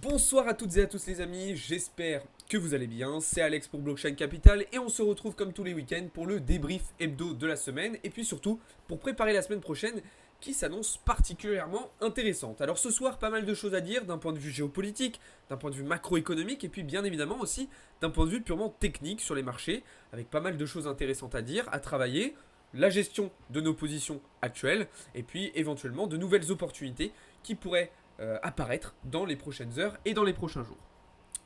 Bonsoir à toutes et à tous les amis, j'espère que vous allez bien, c'est Alex pour Blockchain Capital et on se retrouve comme tous les week-ends pour le débrief hebdo de la semaine et puis surtout pour préparer la semaine prochaine qui s'annonce particulièrement intéressante. Alors ce soir, pas mal de choses à dire d'un point de vue géopolitique, d'un point de vue macroéconomique et puis bien évidemment aussi d'un point de vue purement technique sur les marchés avec pas mal de choses intéressantes à dire, à travailler, la gestion de nos positions actuelles et puis éventuellement de nouvelles opportunités qui pourraient apparaître dans les prochaines heures et dans les prochains jours.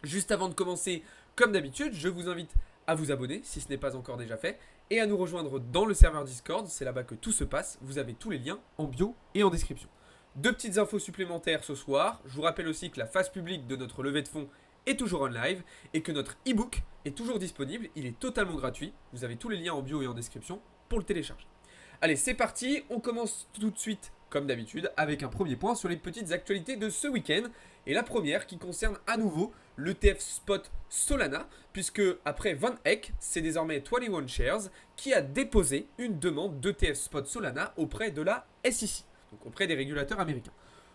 Juste avant de commencer, comme d'habitude, je vous invite à vous abonner si ce n'est pas encore déjà fait et à nous rejoindre dans le serveur Discord, c'est là-bas que tout se passe, vous avez tous les liens en bio et en description. Deux petites infos supplémentaires ce soir, je vous rappelle aussi que la phase publique de notre levée de fonds est toujours en live et que notre e-book est toujours disponible, il est totalement gratuit, vous avez tous les liens en bio et en description pour le télécharger. Allez, c'est parti, on commence tout de suite comme d'habitude, avec un premier point sur les petites actualités de ce week-end. Et la première qui concerne à nouveau l'ETF Spot Solana, puisque après Van Eck, c'est désormais 21 Shares qui a déposé une demande d'ETF Spot Solana auprès de la SEC, donc auprès des régulateurs américains.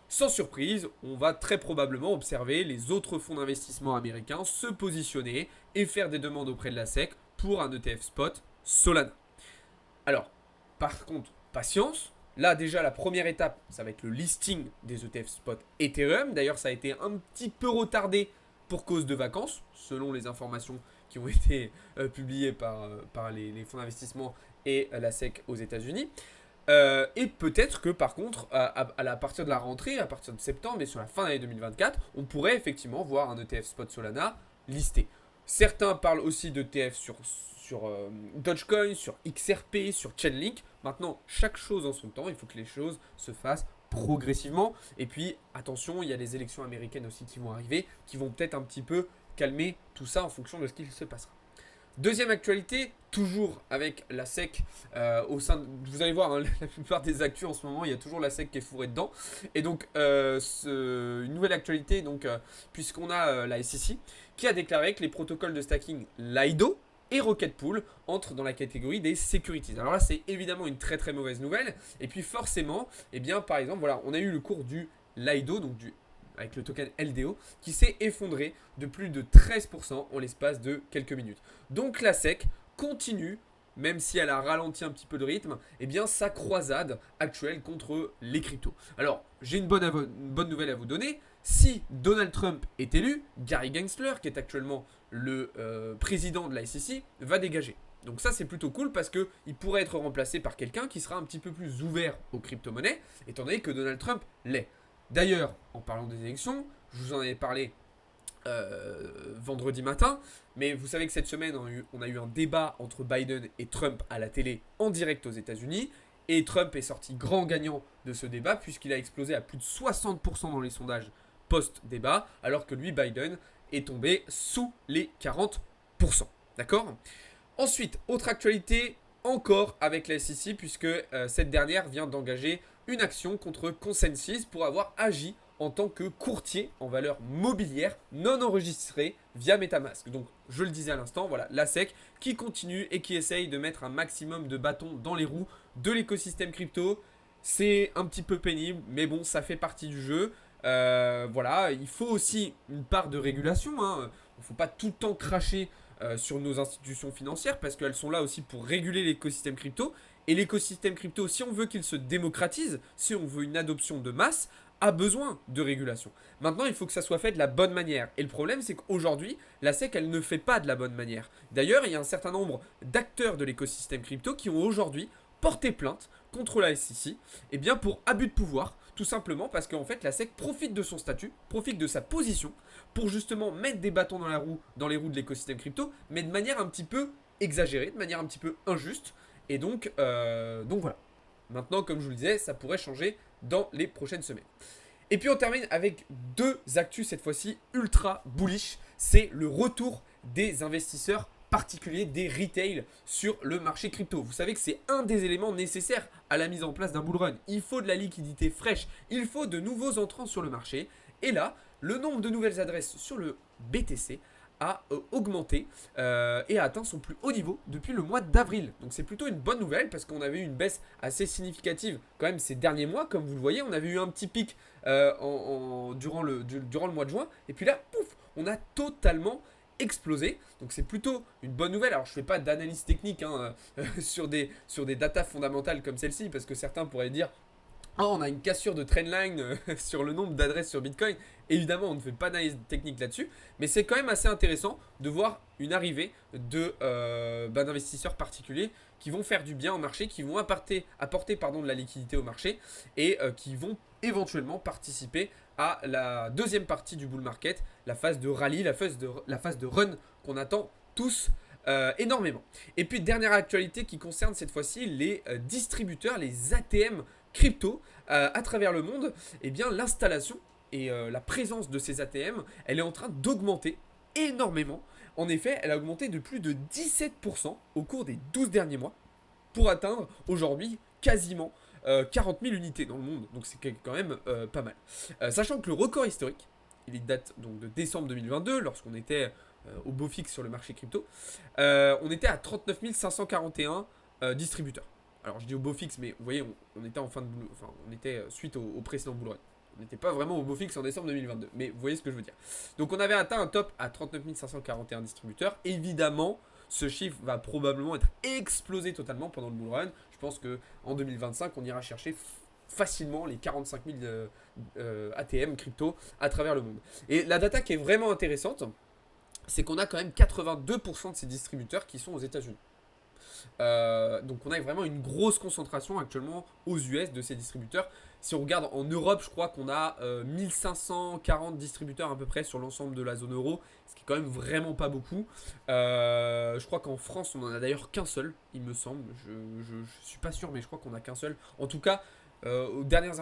Sans surprise, on va très probablement observer les autres fonds d'investissement américains se positionner et faire des demandes auprès de la SEC pour un ETF Spot Solana. Alors, par contre, patience. Là, déjà, la première étape, ça va être le listing des ETF spot Ethereum. D'ailleurs, ça a été un petit peu retardé pour cause de vacances, selon les informations qui ont été publiées par les fonds d'investissement et la SEC aux États-Unis. Et peut-être que par contre, à partir de la rentrée, à partir de septembre et sur la fin de l'année 2024, on pourrait effectivement voir un ETF spot Solana listé. Certains parlent aussi d'ETF sur Dogecoin, sur XRP, sur Chainlink. Maintenant, chaque chose en son temps, il faut que les choses se fassent progressivement. Et puis, attention, il y a les élections américaines aussi qui vont arriver, qui vont peut-être un petit peu calmer tout ça en fonction de ce qu'il se passera. Deuxième actualité, toujours avec la SEC au sein de, vous allez voir, hein, la plupart des actus en ce moment, il y a toujours la SEC qui est fourrée dedans. Et donc, une nouvelle actualité, donc, puisqu'on a la SEC qui a déclaré que les protocoles de stacking Lido et Rocket Pool entrent dans la catégorie des securities. Alors là, c'est évidemment une très très mauvaise nouvelle. Et puis forcément, eh bien, par exemple, voilà, on a eu le cours du Lido, donc avec le token LDO, qui s'est effondré de plus de 13% en l'espace de quelques minutes. Donc la SEC continue, même si elle a ralenti un petit peu de rythme, eh bien sa croisade actuelle contre les cryptos. Alors, j'ai une bonne nouvelle à vous donner. Si Donald Trump est élu, Gary Gensler, qui est actuellement le président de la SEC, va dégager. Donc ça c'est plutôt cool parce qu'il pourrait être remplacé par quelqu'un qui sera un petit peu plus ouvert aux crypto-monnaies, étant donné que Donald Trump l'est. D'ailleurs, en parlant des élections, je vous en avais parlé vendredi matin, mais vous savez que cette semaine, on a eu un débat entre Biden et Trump à la télé en direct aux États-Unis, et Trump est sorti grand gagnant de ce débat puisqu'il a explosé à plus de 60% dans les sondages post-débat, alors que lui, Biden, est tombé sous les 40%. D'accord ? Ensuite, autre actualité, encore avec la SEC, puisque cette dernière vient d'engager une action contre Consensus pour avoir agi en tant que courtier en valeur mobilière non enregistré via MetaMask. Donc, je le disais à l'instant, voilà, la SEC qui continue et qui essaye de mettre un maximum de bâtons dans les roues de l'écosystème crypto. C'est un petit peu pénible, mais bon, ça fait partie du jeu. Voilà, il faut aussi une part de régulation. Hein. Il ne faut pas tout le temps cracher sur nos institutions financières parce qu'elles sont là aussi pour réguler l'écosystème crypto. Et l'écosystème crypto, si on veut qu'il se démocratise, si on veut une adoption de masse, a besoin de régulation. Maintenant, il faut que ça soit fait de la bonne manière. Et le problème, c'est qu'aujourd'hui, la SEC, elle ne fait pas de la bonne manière. D'ailleurs, il y a un certain nombre d'acteurs de l'écosystème crypto qui ont aujourd'hui porté plainte contre la SEC eh bien pour abus de pouvoir, tout simplement parce qu'en fait, la SEC profite de son statut, profite de sa position pour justement mettre des bâtons dans les roues de l'écosystème crypto, mais de manière un petit peu exagérée, de manière un petit peu injuste. Et donc voilà. Maintenant, comme je vous le disais, ça pourrait changer dans les prochaines semaines. Et puis on termine avec deux actus cette fois-ci ultra bullish. C'est le retour des investisseurs particuliers, des retail sur le marché crypto. Vous savez que c'est un des éléments nécessaires à la mise en place d'un bull run. Il faut de la liquidité fraîche, il faut de nouveaux entrants sur le marché. Et là, le nombre de nouvelles adresses sur le BTC a augmenté et a atteint son plus haut niveau depuis le mois d'avril. Donc c'est plutôt une bonne nouvelle parce qu'on avait eu une baisse assez significative quand même ces derniers mois. Comme vous le voyez, on avait eu un petit pic durant le mois de juin. Et puis là, pouf, on a totalement explosé. Donc c'est plutôt une bonne nouvelle. Alors je ne fais pas d'analyse technique sur des datas fondamentales comme celle-ci parce que certains pourraient dire oh, on a une cassure de trendline sur le nombre d'adresses sur Bitcoin. Évidemment, on ne fait pas d'analyse technique là-dessus, mais c'est quand même assez intéressant de voir une arrivée d'investisseurs particuliers qui vont faire du bien au marché, qui vont apporter de la liquidité au marché et qui vont éventuellement participer à la deuxième partie du bull market, la phase de rallye, la phase de run qu'on attend tous énormément. Et puis dernière actualité qui concerne cette fois-ci les distributeurs, les ATM crypto à travers le monde, eh bien l'installation et la présence de ces ATM, elle est en train d'augmenter énormément. En effet, elle a augmenté de plus de 17% au cours des 12 derniers mois pour atteindre aujourd'hui quasiment 40 000 unités dans le monde. Donc c'est quand même pas mal. Sachant que le record historique, il date donc de décembre 2022, lorsqu'on était au beau fixe sur le marché crypto, on était à 39 541 distributeurs. Alors je dis au beau fixe, mais vous voyez, on était en fin de enfin, on était suite au précédent bull run. On n'était pas vraiment au beau fixe en décembre 2022, mais vous voyez ce que je veux dire. Donc on avait atteint un top à 39 541 distributeurs. Évidemment, ce chiffre va probablement être explosé totalement pendant le bull run. Je pense qu'en 2025, on ira chercher facilement les 45 000 ATM crypto à travers le monde. Et la data qui est vraiment intéressante, c'est qu'on a quand même 82% de ces distributeurs qui sont aux États-Unis. Donc on a vraiment une grosse concentration actuellement aux US de ces distributeurs. Si on regarde en Europe, je crois qu'on a 1540 distributeurs à peu près sur l'ensemble de la zone euro, ce qui est quand même vraiment pas beaucoup. Je crois qu'en France, on en a d'ailleurs qu'un seul, il me semble. Je suis pas sûr, mais je crois qu'on a qu'un seul. En tout cas, aux dernières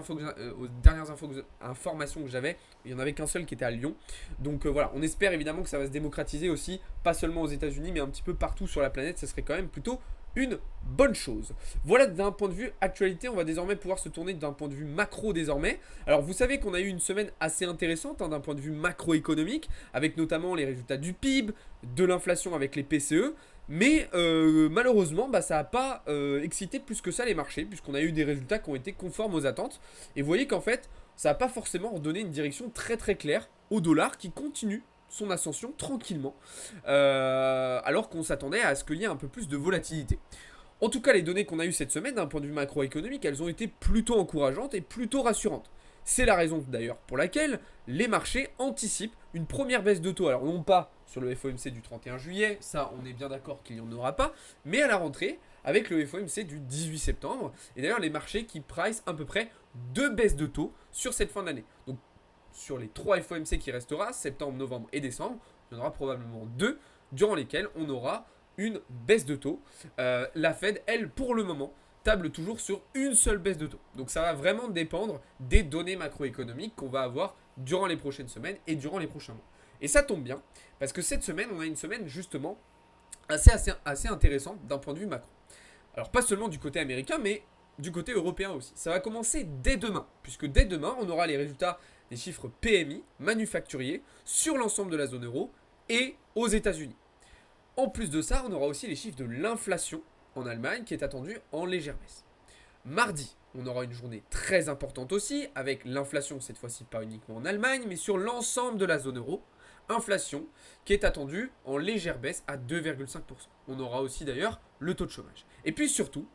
informations que j'avais, il n'y en avait qu'un seul qui était à Lyon. Donc voilà, on espère évidemment que ça va se démocratiser aussi, pas seulement aux États-Unis, mais un petit peu partout sur la planète. Ce serait quand même plutôt une bonne chose. Voilà d'un point de vue actualité, on va désormais pouvoir se tourner d'un point de vue macro désormais. Alors vous savez qu'on a eu une semaine assez intéressante d'un point de vue macroéconomique, avec notamment les résultats du PIB, de l'inflation avec les PCE. Mais malheureusement, ça n'a pas excité plus que ça les marchés, puisqu'on a eu des résultats qui ont été conformes aux attentes. Et vous voyez qu'en fait, ça n'a pas forcément donné une direction très très claire au dollar qui continue son ascension tranquillement, alors qu'on s'attendait à ce qu'il y ait un peu plus de volatilité. En tout cas, les données qu'on a eues cette semaine, d'un point de vue macroéconomique, elles ont été plutôt encourageantes et plutôt rassurantes. C'est la raison d'ailleurs pour laquelle les marchés anticipent une première baisse de taux. Alors non pas sur le FOMC du 31 juillet, ça on est bien d'accord qu'il n'y en aura pas, mais à la rentrée avec le FOMC du 18 septembre. Et d'ailleurs les marchés qui price à peu près 2 baisses de taux sur cette fin d'année. Donc sur les 3 FOMC qui restera, septembre, novembre et décembre, il y en aura probablement 2 durant lesquels on aura une baisse de taux. La Fed, elle, pour le moment, table toujours sur une seule baisse de taux. Donc ça va vraiment dépendre des données macroéconomiques qu'on va avoir durant les prochaines semaines et durant les prochains mois. Et ça tombe bien, parce que cette semaine, on a une semaine justement assez intéressante d'un point de vue macro. Alors pas seulement du côté américain, mais du côté européen aussi. Ça va commencer dès demain, puisque dès demain, on aura les résultats des chiffres PMI manufacturiers sur l'ensemble de la zone euro et aux États-Unis. En plus de ça, on aura aussi les chiffres de l'inflation en Allemagne qui est attendue en légère baisse. Mardi, on aura une journée très importante aussi, avec l'inflation cette fois-ci pas uniquement en Allemagne, mais sur l'ensemble de la zone euro. Inflation qui est attendue en légère baisse à 2,5%. On aura aussi d'ailleurs le taux de chômage. Et puis surtout,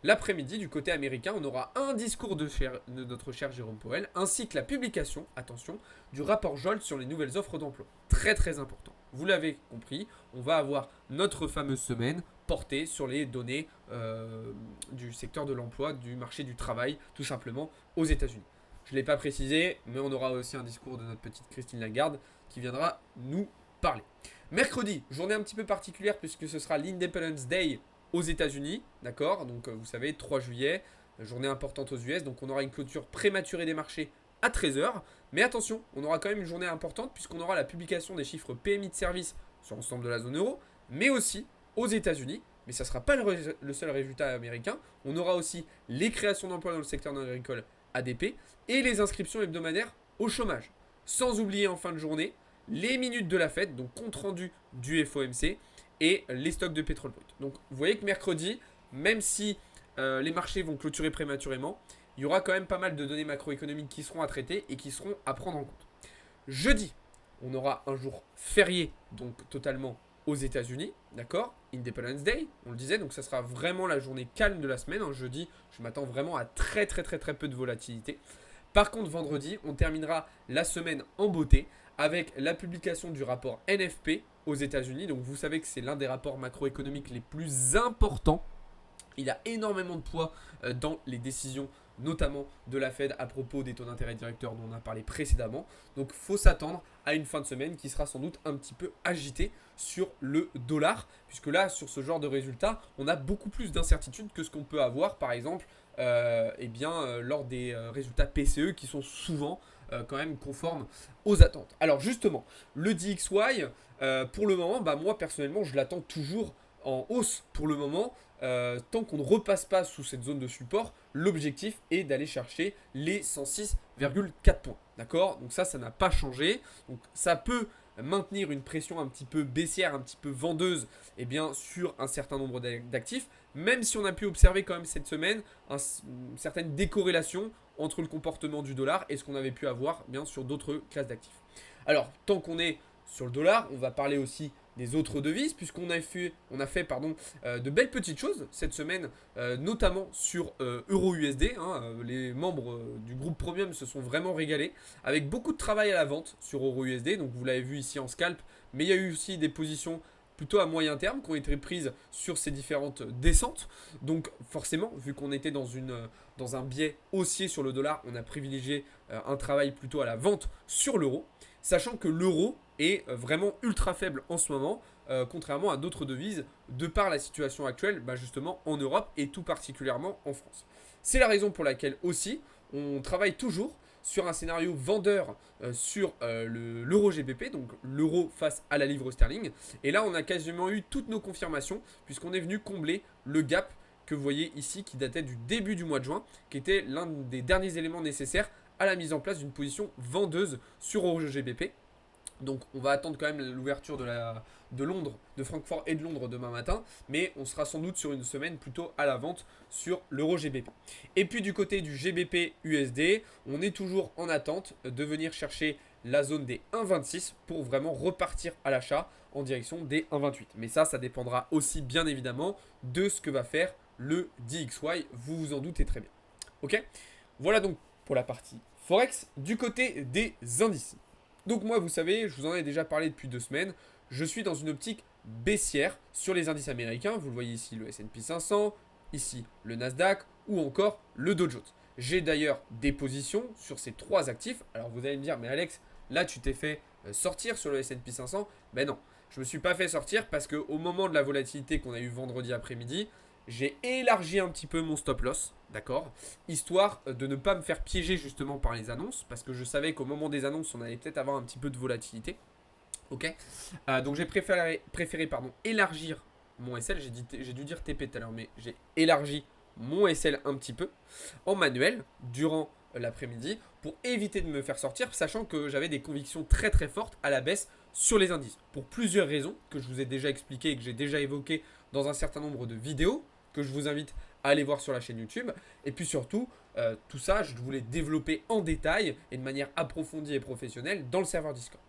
l'après-midi, du côté américain, on aura un discours de notre cher Jérôme Powell, ainsi que la publication, attention, du rapport Jolt sur les nouvelles offres d'emploi. Très très important. Vous l'avez compris, on va avoir notre fameuse semaine portée sur les données du secteur de l'emploi, du marché du travail, tout simplement aux États-Unis. Je ne l'ai pas précisé, mais on aura aussi un discours de notre petite Christine Lagarde qui viendra nous parler. Mercredi, journée un petit peu particulière puisque ce sera l'Independence Day aux États-Unis, d'accord? Donc vous savez, 3 juillet, journée importante aux US, donc on aura une clôture prématurée des marchés à 13h. Mais attention, on aura quand même une journée importante puisqu'on aura la publication des chiffres PMI de service sur l'ensemble de la zone euro, mais aussi aux États-Unis. Mais ça ne sera pas le seul résultat américain. On aura aussi les créations d'emplois dans le secteur agricole ADP et les inscriptions hebdomadaires au chômage. Sans oublier en fin de journée les minutes de la Fed, donc compte rendu du FOMC et les stocks de pétrole brut. Donc vous voyez que mercredi, même si les marchés vont clôturer prématurément, il y aura quand même pas mal de données macroéconomiques qui seront à traiter et qui seront à prendre en compte. Jeudi, on aura un jour férié, donc totalement aux États-Unis, d'accord? Independence Day, on le disait, donc ça sera vraiment la journée calme de la semaine. Jeudi, je m'attends vraiment à très peu de volatilité. Par contre, vendredi, on terminera la semaine en beauté avec la publication du rapport NFP aux États-Unis. Donc vous savez que c'est l'un des rapports macroéconomiques les plus importants. Il a énormément de poids dans les décisions, notamment de la Fed à propos des taux d'intérêt directeurs dont on a parlé précédemment. Donc il faut s'attendre à une fin de semaine qui sera sans doute un petit peu agitée sur le dollar, puisque là, sur ce genre de résultats, on a beaucoup plus d'incertitudes que ce qu'on peut avoir, par exemple, lors des résultats PCE qui sont souvent quand même conformes aux attentes. Alors justement, le DXY, pour le moment, moi personnellement, je l'attends toujours en hausse pour le moment. Tant qu'on ne repasse pas sous cette zone de support, l'objectif est d'aller chercher les 106,4 points. D'accord? Donc ça n'a pas changé. Donc ça peut maintenir une pression un petit peu baissière, un petit peu vendeuse sur un certain nombre d'actifs, même si on a pu observer quand même cette semaine une certaine décorrélation entre le comportement du dollar et ce qu'on avait pu avoir sur d'autres classes d'actifs. Alors, tant qu'on est sur le dollar, on va parler aussi des autres devises, puisqu'on a fait de belles petites choses cette semaine, notamment sur Euro-USD. Les membres du groupe Premium se sont vraiment régalés, avec beaucoup de travail à la vente sur Euro-USD. Donc vous l'avez vu ici en scalp, mais il y a eu aussi des positions plutôt à moyen terme qui ont été prises sur ces différentes descentes. Donc forcément, vu qu'on était dans un biais haussier sur le dollar, on a privilégié un travail plutôt à la vente sur l'euro, sachant que l'euro est vraiment ultra faible en ce moment, contrairement à d'autres devises, de par la situation actuelle justement en Europe et tout particulièrement en France. C'est la raison pour laquelle aussi on travaille toujours sur un scénario vendeur sur l'euro GBP, donc l'euro face à la livre sterling. Et là, on a quasiment eu toutes nos confirmations, puisqu'on est venu combler le gap que vous voyez ici, qui datait du début du mois de juin, qui était l'un des derniers éléments nécessaires à la mise en place d'une position vendeuse sur euro GBP. Donc on va attendre quand même l'ouverture de Londres, de Francfort et de Londres demain matin, mais on sera sans doute sur une semaine plutôt à la vente sur l'euro GBP. Et puis du côté du GBP USD, on est toujours en attente de venir chercher la zone des 1,26 pour vraiment repartir à l'achat en direction des 1,28. Mais ça dépendra aussi bien évidemment de ce que va faire le DXY, vous vous en doutez très bien. Ok ? Voilà donc pour la partie Forex. Du côté des indices. Donc moi, vous savez, je vous en ai déjà parlé depuis 2 semaines, je suis dans une optique baissière sur les indices américains. Vous le voyez ici, le S&P 500, ici le Nasdaq ou encore le Dow Jones. J'ai d'ailleurs des positions sur ces 3 actifs. Alors vous allez me dire, mais Alex, là tu t'es fait sortir sur le S&P 500. Ben non, je ne me suis pas fait sortir parce qu'au moment de la volatilité qu'on a eu vendredi après-midi, j'ai élargi un petit peu mon stop loss, d'accord, histoire de ne pas me faire piéger justement par les annonces, parce que je savais qu'au moment des annonces, on allait peut-être avoir un petit peu de volatilité. Ok, donc j'ai préféré élargir mon SL. J'ai dû dire TP tout à l'heure, mais j'ai élargi mon SL un petit peu en manuel durant l'après-midi pour éviter de me faire sortir, sachant que j'avais des convictions très fortes à la baisse sur les indices. Pour plusieurs raisons que je vous ai déjà expliquées et que j'ai déjà évoquées dans un certain nombre de vidéos, que je vous invite à aller voir sur la chaîne YouTube. Et puis surtout, tout ça, je voulais développer en détail et de manière approfondie et professionnelle dans le serveur Discord.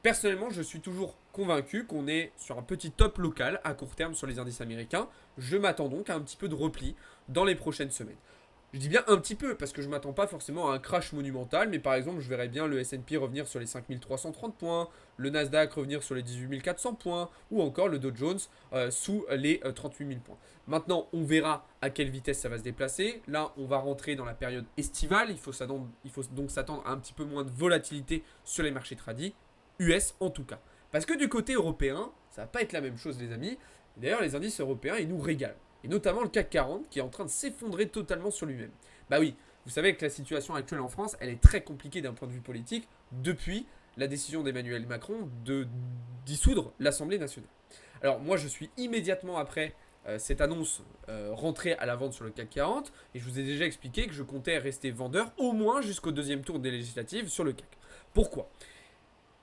Personnellement, je suis toujours convaincu qu'on est sur un petit top local à court terme sur les indices américains. Je m'attends donc à un petit peu de repli dans les prochaines semaines. Je dis bien un petit peu parce que je ne m'attends pas forcément à un crash monumental, mais par exemple, je verrais bien le S&P revenir sur les 5330 points, le Nasdaq revenir sur les 18400 points, ou encore le Dow Jones sous les 38 000 points. Maintenant, on verra à quelle vitesse ça va se déplacer. Là, on va rentrer dans la période estivale. Il faut donc s'attendre à un petit peu moins de volatilité sur les marchés tradis, US en tout cas. Parce que du côté européen, ça ne va pas être la même chose, les amis. D'ailleurs, les indices européens, ils nous régalent. Et notamment le CAC 40 qui est en train de s'effondrer totalement sur lui-même. Bah oui, vous savez que la situation actuelle en France, elle est très compliquée d'un point de vue politique depuis la décision d'Emmanuel Macron de dissoudre l'Assemblée nationale. Alors moi, je suis immédiatement après cette annonce rentrée à la vente sur le CAC 40 et je vous ai déjà expliqué que je comptais rester vendeur au moins jusqu'au deuxième tour des législatives sur le CAC. Pourquoi ?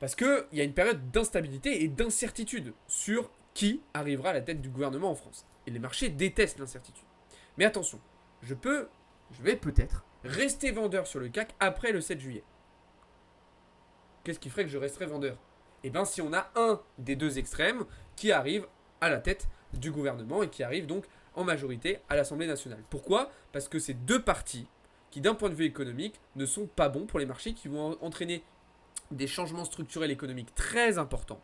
Parce qu'il y a une période d'instabilité et d'incertitude sur qui arrivera à la tête du gouvernement en France. Et les marchés détestent l'incertitude. Mais attention, je vais peut-être rester vendeur sur le CAC après le 7 juillet. Qu'est-ce qui ferait que je resterai vendeur? Eh bien, si on a un des deux extrêmes qui arrive à la tête du gouvernement et qui arrive donc en majorité à l'Assemblée nationale. Pourquoi? Parce que ces deux partis qui, d'un point de vue économique, ne sont pas bons pour les marchés, qui vont entraîner des changements structurels économiques très importants.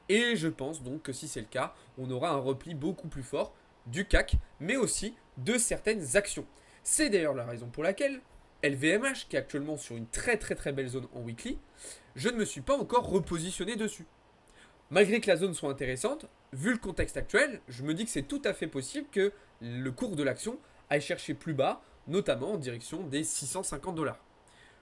Et je pense donc que si c'est le cas, on aura un repli beaucoup plus fort du CAC, mais aussi de certaines actions. C'est d'ailleurs la raison pour laquelle LVMH, qui est actuellement sur une très très très belle zone en weekly, je ne me suis pas encore repositionné dessus. Malgré que la zone soit intéressante, vu le contexte actuel, je me dis que c'est tout à fait possible que le cours de l'action aille chercher plus bas, notamment en direction des 650 $.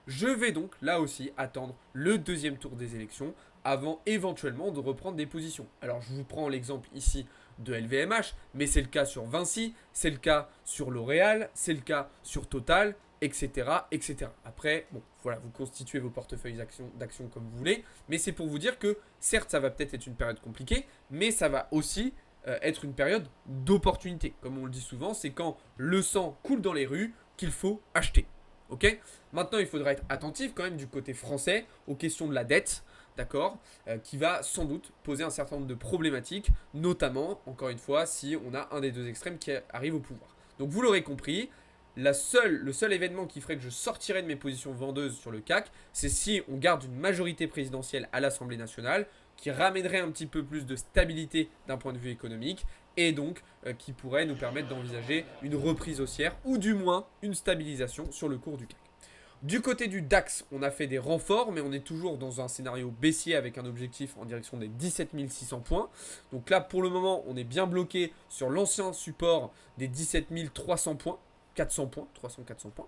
Je vais donc là aussi attendre le deuxième tour des élections avant éventuellement de reprendre des positions. Alors je vous prends l'exemple ici de LVMH, mais c'est le cas sur Vinci, c'est le cas sur L'Oréal, c'est le cas sur Total, etc., etc. Après, bon, voilà, vous constituez vos portefeuilles d'actions comme vous voulez, mais c'est pour vous dire que certes, ça va peut-être être une période compliquée, mais ça va aussi être une période d'opportunité. Comme on le dit souvent, c'est quand le sang coule dans les rues qu'il faut acheter. Ok? Maintenant, il faudra être attentif quand même du côté français aux questions de la dette, d'accord, qui va sans doute poser un certain nombre de problématiques, notamment, encore une fois, si on a un des deux extrêmes qui arrive au pouvoir. Donc vous l'aurez compris, le seul événement qui ferait que je sortirais de mes positions vendeuses sur le CAC, c'est si on garde une majorité présidentielle à l'Assemblée nationale, qui ramènerait un petit peu plus de stabilité d'un point de vue économique, et donc qui pourrait nous permettre d'envisager une reprise haussière, ou du moins une stabilisation sur le cours du CAC. Du côté du DAX, on a fait des renforts, mais on est toujours dans un scénario baissier avec un objectif en direction des 17 600 points. Donc là, pour le moment, on est bien bloqué sur l'ancien support des 17 300 points, 400 points, 300-400 points.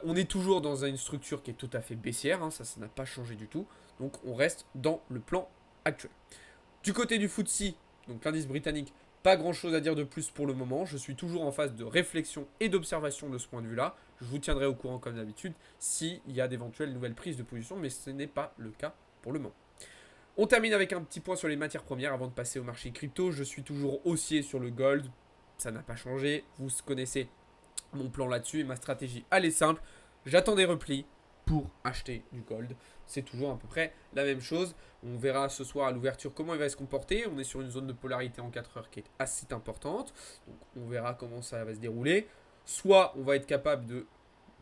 On est toujours dans une structure qui est tout à fait baissière, hein, ça n'a pas changé du tout. Donc on reste dans le plan actuel. Du côté du FTSE, donc l'indice britannique, pas grand chose à dire de plus pour le moment. Je suis toujours en phase de réflexion et d'observation de ce point de vue-là. Je vous tiendrai au courant comme d'habitude s'il y a d'éventuelles nouvelles prises de position, mais ce n'est pas le cas pour le moment. On termine avec un petit point sur les matières premières avant de passer au marché crypto. Je suis toujours haussier sur le gold. Ça n'a pas changé. Vous connaissez mon plan là-dessus et ma stratégie. Elle est simple. J'attends des replis pour acheter du gold. C'est toujours à peu près la même chose. On verra ce soir à l'ouverture comment il va se comporter. On est sur une zone de polarité en 4 heures qui est assez importante. Donc on verra comment ça va se dérouler. Soit on va être capable de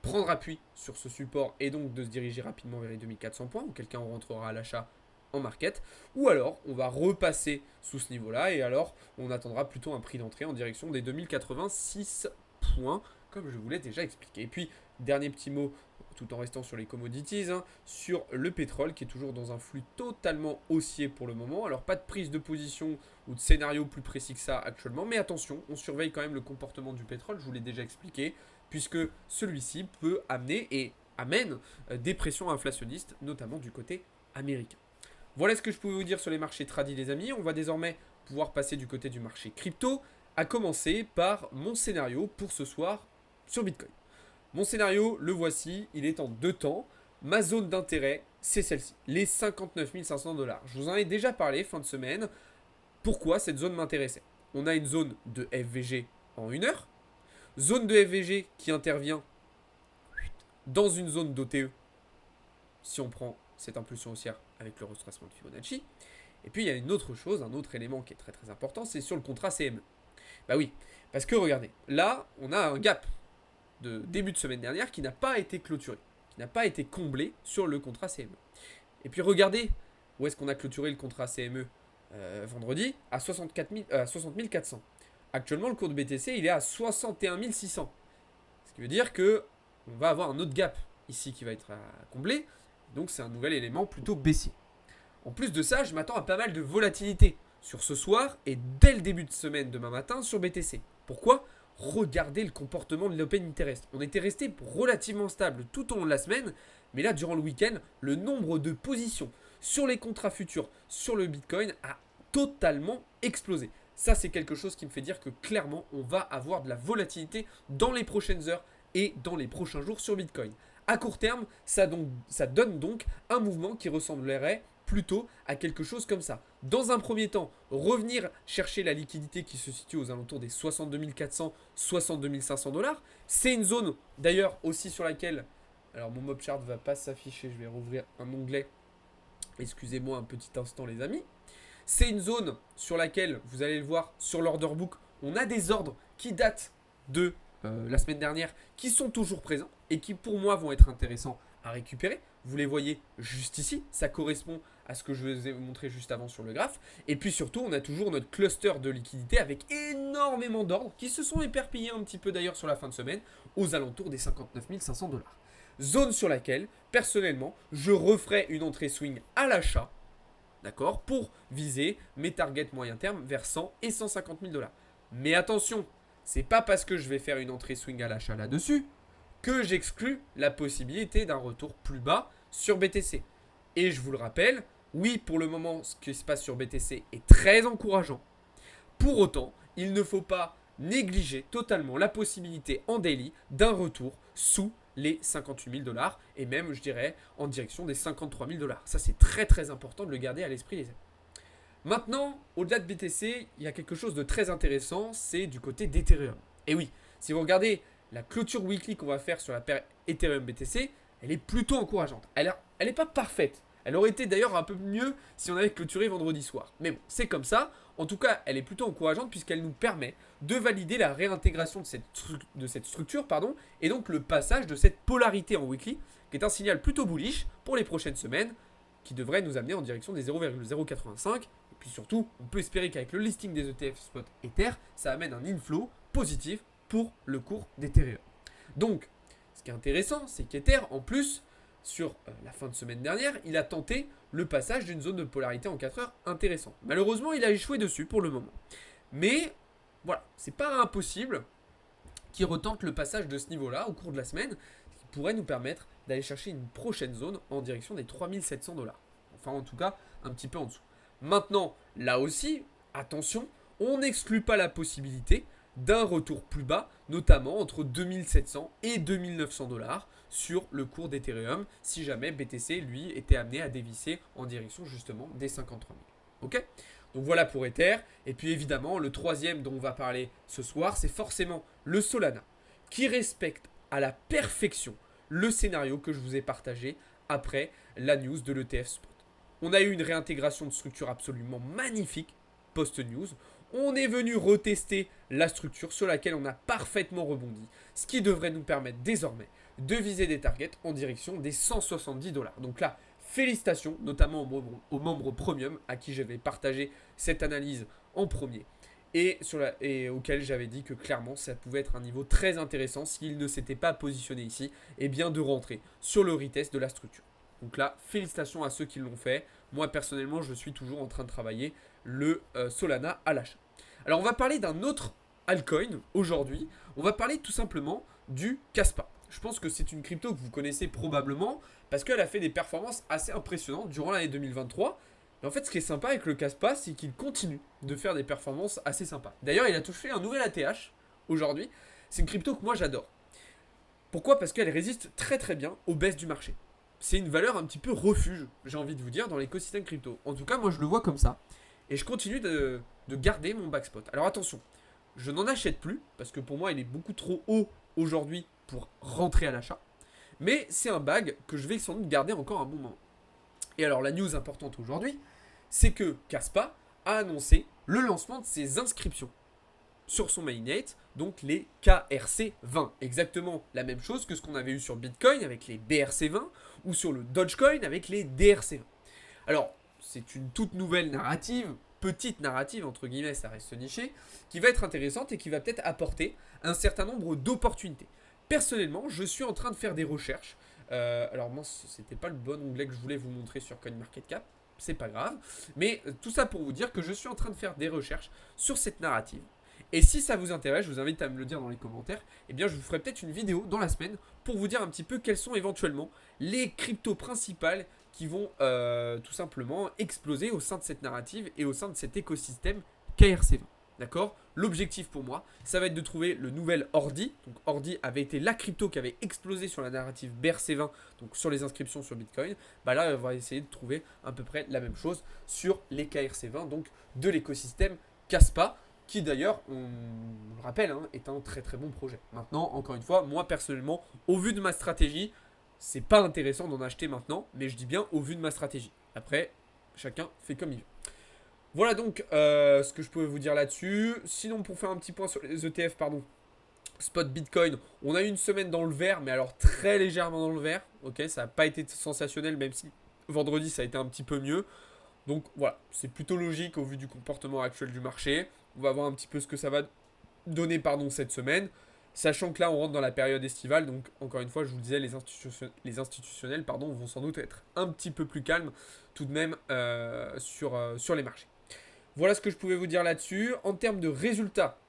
prendre appui sur ce support et donc de se diriger rapidement vers les 2400 points, ou quelqu'un rentrera à l'achat en market, ou alors on va repasser sous ce niveau-là et alors on attendra plutôt un prix d'entrée en direction des 2086 points, comme je vous l'ai déjà expliqué. Et puis, dernier petit mot, tout en restant sur les commodities, hein, sur le pétrole qui est toujours dans un flux totalement haussier pour le moment. Alors pas de prise de position ou de scénario plus précis que ça actuellement, mais attention, on surveille quand même le comportement du pétrole, je vous l'ai déjà expliqué, puisque celui-ci peut amener et amène des pressions inflationnistes, notamment du côté américain. Voilà ce que je pouvais vous dire sur les marchés tradis les amis. On va désormais pouvoir passer du côté du marché crypto, à commencer par mon scénario pour ce soir sur Bitcoin. Mon scénario, le voici, il est en deux temps. Ma zone d'intérêt, c'est celle-ci, les 59 500 $. Je vous en ai déjà parlé fin de semaine. Pourquoi cette zone m'intéressait? On a une zone de FVG en 1 heure, zone de FVG qui intervient dans une zone d'OTE, si on prend cette impulsion haussière avec le retracement de Fibonacci. Et puis il y a une autre chose, un autre élément qui est très très important, c'est sur le contrat CME. Bah oui, parce que regardez, là on a un gap de début de semaine dernière qui n'a pas été clôturé, qui n'a pas été comblé sur le contrat CME. Et puis regardez, où est-ce qu'on a clôturé le contrat CME vendredi? À 60 400. Actuellement, le cours de BTC, il est à 61 600. Ce qui veut dire que on va avoir un autre gap ici qui va être à combler. Donc c'est un nouvel élément plutôt baissier. En plus de ça, je m'attends à pas mal de volatilité sur ce soir et dès le début de semaine demain matin sur BTC. Pourquoi? Regardez le comportement de l'Open Interest. On était resté relativement stable tout au long de la semaine, mais là, durant le week-end, le nombre de positions sur les contrats futurs, sur le Bitcoin, a totalement explosé. Ça, c'est quelque chose qui me fait dire que clairement, on va avoir de la volatilité dans les prochaines heures et dans les prochains jours sur Bitcoin. À court terme, ça donne donc un mouvement qui ressemblerait plutôt à quelque chose comme ça. Dans un premier temps, revenir chercher la liquidité qui se situe aux alentours des 62 400, 62 500 dollars. C'est une zone d'ailleurs aussi sur laquelle, alors mon mob chart ne va pas s'afficher, je vais rouvrir un onglet. Excusez-moi un petit instant les amis. C'est une zone sur laquelle, vous allez le voir sur l'order book, on a des ordres qui datent de la semaine dernière, qui sont toujours présents et qui pour moi vont être intéressants à récupérer. Vous les voyez juste ici, ça correspond à ce que je vous ai montré juste avant sur le graphe. Et puis surtout, on a toujours notre cluster de liquidité avec énormément d'ordres qui se sont éparpillés un petit peu d'ailleurs sur la fin de semaine aux alentours des 59 500 dollars. Zone sur laquelle, personnellement, je referai une entrée swing à l'achat, d'accord, pour viser mes targets moyen terme vers 100 et 150 000 dollars. Mais attention, c'est pas parce que je vais faire une entrée swing à l'achat là-dessus que j'exclus la possibilité d'un retour plus bas sur BTC. Et je vous le rappelle, oui, pour le moment, ce qui se passe sur BTC est très encourageant. Pour autant, il ne faut pas négliger totalement la possibilité en daily d'un retour sous les 58 000 dollars et même, je dirais, en direction des 53 000 dollars. Ça, c'est très très important de le garder à l'esprit, les amis. Maintenant, au-delà de BTC, il y a quelque chose de très intéressant, c'est du côté d'Ethereum. Et oui, si vous regardez la clôture weekly qu'on va faire sur la paire Ethereum BTC, elle est plutôt encourageante. Elle n'est pas parfaite. Elle aurait été d'ailleurs un peu mieux si on avait clôturé vendredi soir. Mais bon, c'est comme ça. En tout cas, elle est plutôt encourageante puisqu'elle nous permet de valider la réintégration de cette structure et donc le passage de cette polarité en weekly, qui est un signal plutôt bullish pour les prochaines semaines, qui devrait nous amener en direction des 0,085. Et puis surtout, on peut espérer qu'avec le listing des ETF spot Ether, ça amène un inflow positif pour le cours d'Ethereum. Donc, ce qui est intéressant, c'est qu'Ether, en plus, sur la fin de semaine dernière, il a tenté le passage d'une zone de polarité en 4 heures intéressant. Malheureusement, il a échoué dessus pour le moment. Mais voilà, c'est pas impossible qu'il retente le passage de ce niveau-là au cours de la semaine, ce qui pourrait nous permettre d'aller chercher une prochaine zone en direction des 3700 dollars. Enfin, en tout cas, un petit peu en dessous. Maintenant, là aussi, attention, on n'exclut pas la possibilité d'un retour plus bas, notamment entre 2700 et 2900 dollars sur le cours d'Ethereum, si jamais BTC, lui, était amené à dévisser en direction justement des 53 000. Ok ? Donc voilà pour Ether. Et puis évidemment, le troisième dont on va parler ce soir, c'est forcément le Solana, qui respecte à la perfection le scénario que je vous ai partagé après la news de l'ETF Spot. On a eu une réintégration de structure absolument magnifique post-news. On est venu retester la structure sur laquelle on a parfaitement rebondi, ce qui devrait nous permettre désormais de viser des targets en direction des 170 dollars. Donc là, félicitations, notamment aux membres premium à qui j'avais partagé cette analyse en premier et auquel j'avais dit que clairement ça pouvait être un niveau très intéressant s'il ne s'était pas positionné ici, et bien de rentrer sur le retest de la structure. Donc là, félicitations à ceux qui l'ont fait. Moi personnellement, je suis toujours en train de travailler le Solana à l'achat. Alors on va parler d'un autre altcoin aujourd'hui. On va parler tout simplement du Kaspa. Je pense que c'est une crypto que vous connaissez probablement parce qu'elle a fait des performances assez impressionnantes durant l'année 2023. Mais en fait, ce qui est sympa avec le Kaspa, c'est qu'il continue de faire des performances assez sympas. D'ailleurs, il a touché un nouvel ATH aujourd'hui. C'est une crypto que moi j'adore. Pourquoi ? Parce qu'elle résiste très très bien aux baisses du marché. C'est une valeur un petit peu refuge, j'ai envie de vous dire, dans l'écosystème crypto. En tout cas, moi je le vois comme ça. Et je continue de garder mon backspot. Alors attention, je n'en achète plus, parce que pour moi il est beaucoup trop haut aujourd'hui pour rentrer à l'achat. Mais c'est un bag que je vais sans doute garder encore un bon moment. Et alors la news importante aujourd'hui, c'est que Kaspa a annoncé le lancement de ses inscriptions sur son mainnet, donc les KRC20. Exactement la même chose que ce qu'on avait eu sur Bitcoin avec les BRC20 ou sur le Dogecoin avec les DRC20. Alors, c'est une toute nouvelle narrative, petite narrative entre guillemets, ça reste niché, qui va être intéressante et qui va peut-être apporter un certain nombre d'opportunités. Personnellement, je suis en train de faire des recherches. Alors moi, c'était pas le bon onglet que je voulais vous montrer sur CoinMarketCap, c'est pas grave. Mais tout ça pour vous dire que je suis en train de faire des recherches sur cette narrative. Et si ça vous intéresse, je vous invite à me le dire dans les commentaires. Eh bien, je vous ferai peut-être une vidéo dans la semaine pour vous dire un petit peu quelles sont éventuellement les cryptos principales qui vont tout simplement exploser au sein de cette narrative et au sein de cet écosystème KRC20. D'accord. L'objectif pour moi, ça va être de trouver le nouvel Ordi. Donc Ordi avait été la crypto qui avait explosé sur la narrative BRC20, donc sur les inscriptions sur Bitcoin. Bah là, on va essayer de trouver à peu près la même chose sur les KRC20, donc de l'écosystème Kaspa, qui d'ailleurs, on le rappelle, hein, est un très très bon projet. Maintenant, encore une fois, moi personnellement, au vu de ma stratégie, c'est pas intéressant d'en acheter maintenant, mais je dis bien au vu de ma stratégie. Après, chacun fait comme il veut. Voilà donc ce que je pouvais vous dire là-dessus. Sinon, pour faire un petit point sur les ETF, pardon, spot Bitcoin, on a eu une semaine dans le vert, mais alors très légèrement dans le vert. Ok, ça n'a pas été sensationnel, même si vendredi ça a été un petit peu mieux. Donc voilà, c'est plutôt logique au vu du comportement actuel du marché. On va voir un petit peu ce que ça va donner cette semaine. Sachant que là, on rentre dans la période estivale, donc encore une fois, je vous le disais, les institutionnels vont sans doute être un petit peu plus calmes tout de même sur les marchés. Voilà ce que je pouvais vous dire là-dessus. En termes de résultats,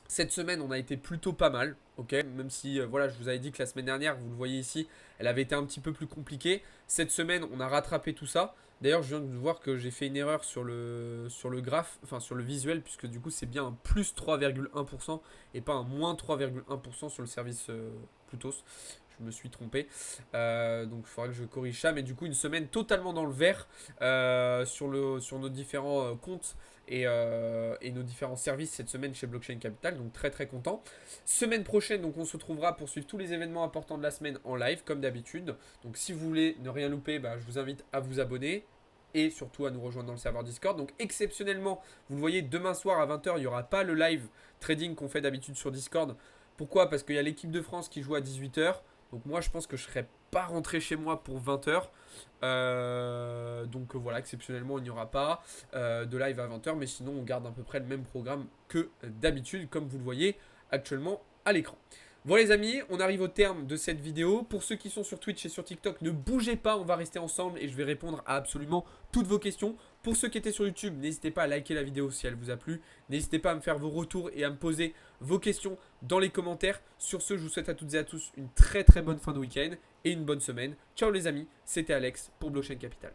cette semaine, on a été plutôt pas mal, ok. Même si, voilà, je vous avais dit que la semaine dernière, vous le voyez ici, elle avait été un petit peu plus compliquée. Cette semaine, on a rattrapé tout ça. D'ailleurs, je viens de voir que j'ai fait une erreur sur le graphe, enfin sur le visuel, puisque du coup, c'est bien un plus 3,1% et pas un moins 3,1% sur le service Plutos. Je me suis trompé. Donc il faudra que je corrige ça. Mais du coup, une semaine totalement dans le vert sur nos différents comptes et nos différents services cette semaine chez Blockchain Capital. Donc très très content. Semaine prochaine, donc on se retrouvera pour suivre tous les événements importants de la semaine en live, comme d'habitude. Donc si vous voulez ne rien louper, je vous invite à vous abonner. Et surtout à nous rejoindre dans le serveur Discord. Donc exceptionnellement, vous le voyez, demain soir à 20h, il n'y aura pas le live trading qu'on fait d'habitude sur Discord. Pourquoi? Parce qu'il y a l'équipe de France qui joue à 18h. Donc moi je pense que je ne serai pas rentré chez moi pour 20h. Donc voilà, exceptionnellement il n'y aura pas de live à 20h. Mais sinon on garde à peu près le même programme que d'habitude, comme vous le voyez actuellement à l'écran. Voilà les amis, on arrive au terme de cette vidéo. Pour ceux qui sont sur Twitch et sur TikTok, ne bougez pas, on va rester ensemble et je vais répondre à absolument toutes vos questions. Pour ceux qui étaient sur YouTube, n'hésitez pas à liker la vidéo si elle vous a plu. N'hésitez pas à me faire vos retours et à me poser vos questions dans les commentaires. Sur ce, je vous souhaite à toutes et à tous une très très bonne fin de week-end et une bonne semaine. Ciao les amis, c'était Alex pour Blockchain Capital.